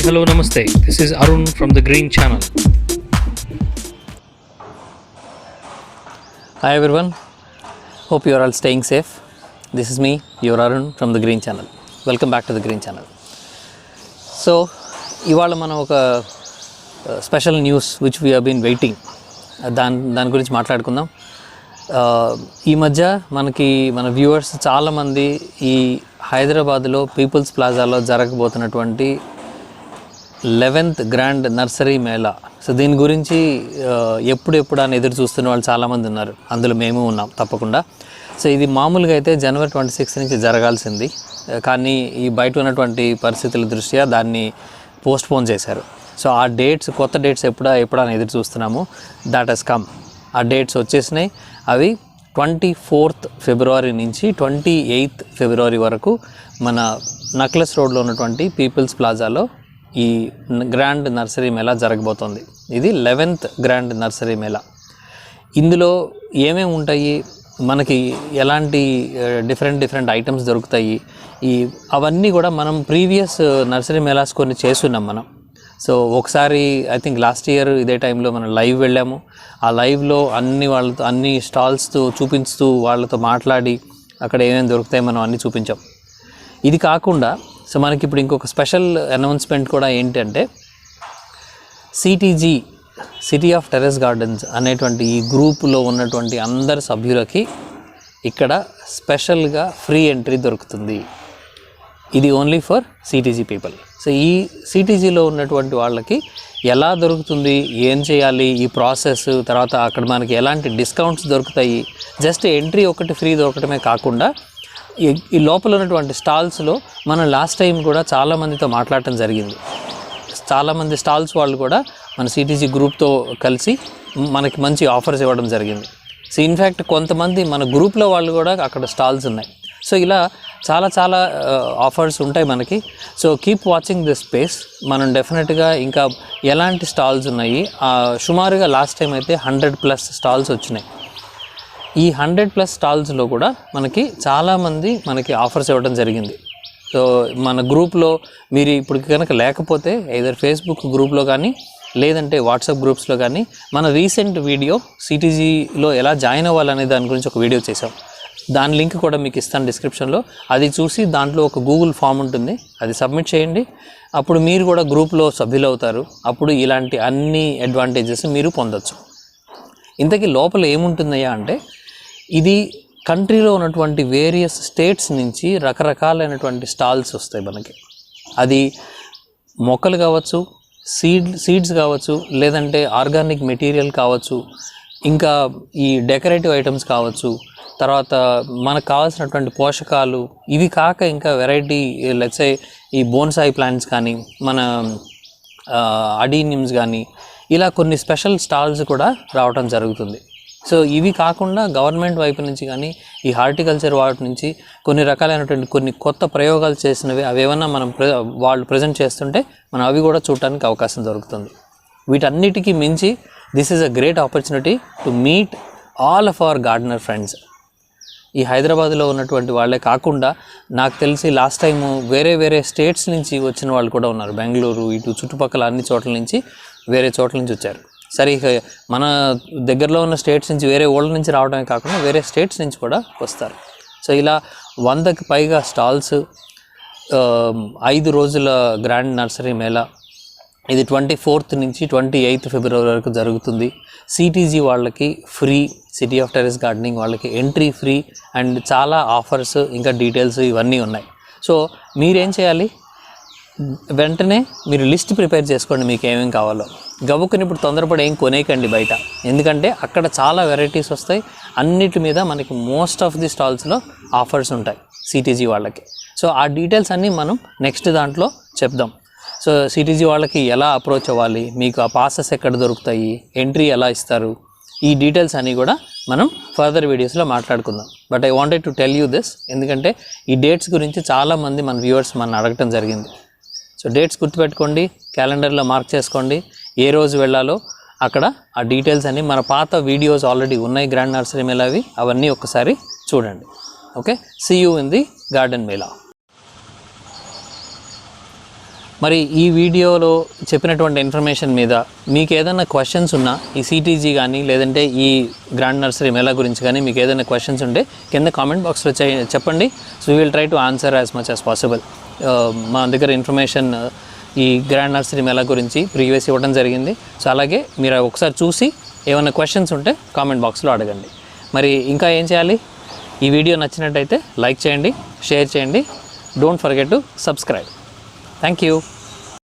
hello, namaste. This is Arun from the Green Channel. Hi everyone, hope you are all staying safe. This is me, your Arun from the Green Channel. Welcome back to the Green Channel. So, ఇవాళ మనం ఒక special news which we have been waiting దాని గురించి మాట్లాడుకుందాం. ఈ మధ్య మన viewers చాలామంది ఈ హైదరాబాద్లో పీపుల్స్ ప్లాజాలో జరగబోతున్నటువంటి 11th గ్రాండ్ నర్సరీ మేళా, సో దీని గురించి ఎప్పుడు అని ఎదురు చూస్తున్న వాళ్ళు చాలామంది ఉన్నారు. అందులో మేము ఉన్నాం తప్పకుండా. సో ఇది మామూలుగా అయితే January 26 నుంచి జరగాల్సింది, కానీ ఈ బయట ఉన్నటువంటి పరిస్థితుల దృష్ట్యా దాన్ని పోస్ట్పోన్ చేశారు. సో ఆ డేట్స్, కొత్త డేట్స్ ఎప్పుడని ఎదురు చూస్తున్నాము. That has come. ఆ డేట్స్ వచ్చేసినాయి. అవి 24th February నుంచి 28th February వరకు మన నక్లెస్ రోడ్లో ఉన్నటువంటి పీపుల్స్ ప్లాజాలో ఈ గ్రాండ్ నర్సరీ మేళా జరగబోతోంది. ఇది 11th గ్రాండ్ నర్సరీ మేళా. ఇందులో ఏమేమి ఉంటాయి, మనకి ఎలాంటి డిఫరెంట్ ఐటమ్స్ దొరుకుతాయి, అవన్నీ కూడా మనం ప్రీవియస్ నర్సరీ మేళాస్ కొన్ని చేస్తున్నాం మనం. సో ఒకసారి ఐ థింక్ లాస్ట్ ఇయర్ ఇదే టైంలో మనం లైవ్ వెళ్ళాము. ఆ లైవ్లో అన్ని స్టాల్స్తో చూపిస్తూ వాళ్ళతో మాట్లాడి అక్కడ ఏమేమి దొరుకుతాయి మనం అన్నీ చూపించాం. ఇది కాకుండా సో మనకి ఇప్పుడు ఇంకొక స్పెషల్ అనౌన్స్మెంట్ కూడా ఏంటంటే, CTG, city of terrace gardens అనేటువంటి ఈ గ్రూపులో ఉన్నటువంటి అందరి సభ్యులకి ఇక్కడ స్పెషల్గా ఫ్రీ ఎంట్రీ దొరుకుతుంది. ఇది only for CTG people. So ఈ సిటీజీలో ఉన్నటువంటి వాళ్ళకి ఎలా దొరుకుతుంది, ఏం చేయాలి, ఈ ప్రాసెస్, తర్వాత అక్కడ మనకి ఎలాంటి డిస్కౌంట్స్ దొరుకుతాయి, జస్ట్ ఎంట్రీ ఒకటి ఫ్రీ దొరకటమే కాకుండా ఈ లోపల ఉన్నటువంటి స్టాల్స్లో మనం లాస్ట్ టైం కూడా చాలామందితో మాట్లాడటం జరిగింది. చాలామంది స్టాల్స్ వాళ్ళు కూడా మన సిటీజీ గ్రూప్తో కలిసి మనకి మంచి ఆఫర్స్ ఇవ్వడం జరిగింది. సో ఇన్ఫ్యాక్ట్ కొంతమంది మన గ్రూప్లో వాళ్ళు కూడా అక్కడ స్టాల్స్ ఉన్నాయి. సో ఇలా చాలా ఆఫర్స్ ఉంటాయి మనకి. So keep watching this space. మనం డెఫినెట్గా ఇంకా ఎలాంటి స్టాల్స్ ఉన్నాయి, సుమారుగా లాస్ట్ టైం అయితే 100+ స్టాల్స్ వచ్చినాయి. ఈ 100+ స్టాల్స్లో కూడా మనకి చాలామంది మనకి ఆఫర్స్ ఇవ్వడం జరిగింది. సో మన గ్రూప్లో మీరు ఇప్పుడు కనుక లేకపోతే either ఫేస్బుక్ గ్రూప్లో కానీ లేదంటే వాట్సాప్ గ్రూప్స్లో కానీ మన రీసెంట్ వీడియో సిటీజీలో ఎలా జాయిన్ అవ్వాలనే దాని గురించి ఒక వీడియో చేసాం. దాని లింక్ కూడా మీకు ఇస్తాను డిస్క్రిప్షన్లో. అది చూసి దాంట్లో ఒక గూగుల్ ఫామ్ ఉంటుంది, అది సబ్మిట్ చేయండి. అప్పుడు మీరు కూడా గ్రూప్లో సభ్యులు అవుతారు. అప్పుడు ఇలాంటి అన్ని అడ్వాంటేజెస్ మీరు పొందొచ్చు. ఇంతకీ లోపల ఏముంటుందయ్యా అంటే, ఇది కంట్రీలో ఉన్నటువంటి వేరియస్ స్టేట్స్ నుంచి రకరకాలైనటువంటి స్టాల్స్ వస్తాయి మనకి. అది మొక్కలు కావచ్చు, సీడ్స్ కావచ్చు, లేదంటే ఆర్గానిక్ మెటీరియల్ కావచ్చు, ఇంకా ఈ డెకరేటివ్ ఐటమ్స్ కావచ్చు, తర్వాత మనకు కావాల్సినటువంటి పోషకాలు, ఇవి కాక ఇంకా వెరైటీ లెట్స్ ఈ బోన్సాయి ప్లాంట్స్ కానీ, మన అడీనిమ్స్ కానీ, ఇలా కొన్ని స్పెషల్ స్టాల్స్ కూడా రావడం జరుగుతుంది. సో ఇవి కాకుండా గవర్నమెంట్ వైపు నుంచి కానీ ఈ హార్టికల్చర్ వాటి నుంచి కొన్ని రకాలైనటువంటి కొన్ని కొత్త ప్రయోగాలు చేసినవి అవేమన్నా వాళ్ళు ప్రజెంట్ చేస్తుంటే మనం అవి కూడా చూడటానికి అవకాశం దొరుకుతుంది. వీటన్నిటికీ మించి this is a great opportunity to meet all of our gardener friends. ఈ హైదరాబాద్లో ఉన్నటువంటి వాళ్ళే కాకుండా నాకు తెలిసి లాస్ట్ టైము వేరే స్టేట్స్ నుంచి వచ్చిన వాళ్ళు కూడా ఉన్నారు. బెంగళూరు, ఇటు చుట్టుపక్కల అన్ని చోట్ల నుంచి, వేరే చోట్ల నుంచి వచ్చారు. సరే, ఇక మన దగ్గరలో ఉన్న స్టేట్స్ నుంచి, వేరే ఊళ్ళ నుంచి రావడమే కాకుండా వేరే స్టేట్స్ నుంచి కూడా వస్తారు. సో ఇలా 100కి పైగా స్టాల్స్, 5 రోజుల గ్రాండ్ నర్సరీ మేళా. ఇది 24th నుంచి 28th February వరకు జరుగుతుంది. సిటీజీ వాళ్ళకి free, city of terrace gardening వాళ్ళకి ఎంట్రీ ఫ్రీ, అండ్ చాలా ఆఫర్స్, ఇంకా డీటెయిల్స్ ఇవన్నీ ఉన్నాయి. సో మీరేం చేయాలి, వెంటనే మీరు లిస్ట్ ప్రిపేర్ చేసుకోండి మీకు ఏమేమి కావాలో. గబుక్కుని ఇప్పుడు తొందరపడి ఏం కొనేయకండి బయట, ఎందుకంటే అక్కడ చాలా వెరైటీస్ వస్తాయి. అన్నిటి మీద మనకి మోస్ట్ ఆఫ్ ది స్టాల్స్లో ఆఫర్స్ ఉంటాయి సిటీజీ వాళ్ళకి. సో ఆ డీటెయిల్స్ అన్నీ మనం నెక్స్ట్ దాంట్లో చెప్దాం. సో సిటీజీ వాళ్ళకి ఎలా అప్రోచ్ అవ్వాలి, మీకు ఆ పాసెస్ ఎక్కడ దొరుకుతాయి, ఎంట్రీ ఎలా ఇస్తారు, ఈ డీటెయిల్స్ అన్నీ కూడా మనం ఫర్దర్ వీడియోస్లో మాట్లాడుకుందాం. But I wanted to tell you this, ఎందుకంటే ఈ డేట్స్ గురించి చాలామంది మన వ్యూవర్స్ మన అడగటం జరిగింది. సో డేట్స్ గుర్తుపెట్టుకోండి, క్యాలెండర్లో మార్క్ చేసుకోండి, ఏ రోజు వెళ్ళాలో అక్కడ ఆ డీటెయిల్స్ అన్నీ మన పాత వీడియోస్ ఆల్రెడీ ఉన్నాయి గ్రాండ్ నర్సరీ మేళావి, అవన్నీ ఒక్కసారి చూడండి. Okay, see you in the garden mela. మరి ఈ వీడియోలో చెప్పినటువంటి ఇన్ఫర్మేషన్ మీద మీకు ఏదైనా క్వశ్చన్స్ ఉన్నా ఈ సిటీజీ కానీ లేదంటే ఈ గ్రాండ్ నర్సరీ మేళా గురించి కానీ మీకు ఏదైనా క్వశ్చన్స్ ఉంటే కింద కామెంట్ బాక్స్లో చెప్పండి. So we will try to answer as much as possible. మా దగ్గర ఇన్ఫర్మేషన్ ఈ గ్రాండ్ నర్సరీ మేళా గురించి ప్రీవియస్ ఇవ్వడం జరిగింది. సో అలాగే మీరు ఒకసారి చూసి ఏమైనా క్వశ్చన్స్ ఉంటే కామెంట్ బాక్స్లో అడగండి. మరి ఇంకా ఏం చేయాలి? ఈ వీడియో నచ్చినట్టయితే లైక్ చేయండి, షేర్ చేయండి. Don't forget to subscribe. Thank you.